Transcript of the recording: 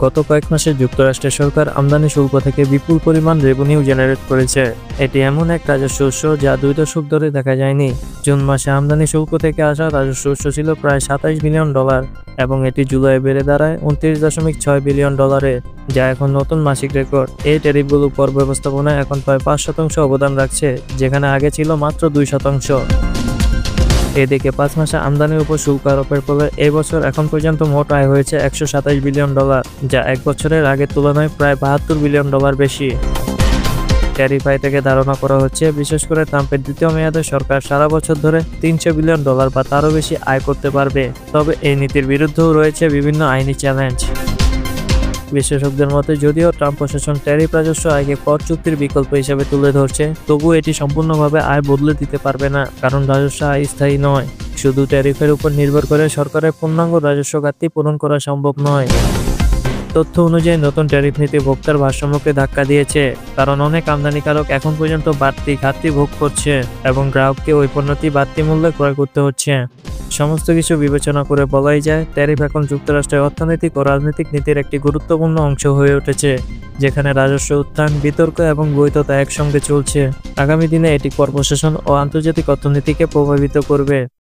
গত কয়েক মাসে যুক্তরাষ্ট্রের সরকার আমদানি শুল্ক থেকে বিপুল পরিমাণ রেভিনিউ জেনারেট করেছে। এটি এমন এক রাজস্ব উৎস যা 2 দশক ধরে দেখা যায়নি। জুন মাসে আমদানি শুল্ক থেকে আসা রাজস্ব উৎস ছিল প্রায় $27 বিলিয়ন এবং এটি জুলাই বেড়ে দাঁড়ায় $29.6 বিলিয়ন, যা এখন নতুন মাসিক রেকর্ড। এই ট্যারিফগুলো কর ব্যবস্থাপনায় এখন প্রায় 5% অবদান রাখছে, যেখানে আগে ছিল মাত্র 2%। এদিকে 5 মাসে আমদানির উপর শুল্ক আরোপের ফলে এই বছর এখন পর্যন্ত মোট আয় হয়েছে $127 বিলিয়ন, যা এক বছরের আগের তুলনায় প্রায় $72 বিলিয়ন বেশি। ট্যারিফ আয় থেকে ধারণা করা হচ্ছে, বিশেষ করে ট্রাম্পের দ্বিতীয় মেয়াদে সরকার সারা বছর ধরে $300 বিলিয়ন বা তারও বেশি আয় করতে পারবে। তবে এই নীতির বিরুদ্ধেও রয়েছে বিভিন্ন আইনি চ্যালেঞ্জ। বিশেষজ্ঞদের মতে, যদিও ট্রাম্প প্রশাসন ট্যারিফ রাজস্ব আয়কে কর চুক্তির বিকল্প হিসেবে তুলে ধরছে, তবুও এটি সম্পূর্ণভাবে আয় বদলে দিতে পারবে না, কারণ রাজস্ব আয় স্থায়ী নয়। শুধু ট্যারিফের উপর নির্ভর করে সরকারের পূর্ণাঙ্গ রাজস্ব ঘাটতি পূরণ করা সম্ভব নয়। তথ্য অনুযায়ী নতুন ট্যারিফ নীতি ভোক্তার ভারসাম্যকে ধাক্কা দিয়েছে, কারণ অনেক আমদানিকারক এখন পর্যন্ত বাড়তি ঘাটতি ভোগ করছে এবং গ্রাহককে ওই পণ্যটি বাড়তি মূল্যে ক্রয় করতে হচ্ছে। সমস্ত কিছু বিবেচনা করে বলাই যায়, ট্যারিফ এখন যুক্তরাষ্ট্রের অর্থনৈতিক ও রাজনৈতিক নীতির একটি গুরুত্বপূর্ণ অংশ হয়ে উঠেছে, যেখানে রাজস্ব উত্থান, বিতর্ক এবং বৈধতা একসঙ্গে চলছে। আগামী দিনে এটি কর প্রশাসন ও আন্তর্জাতিক অর্থনীতিকে প্রভাবিত করবে।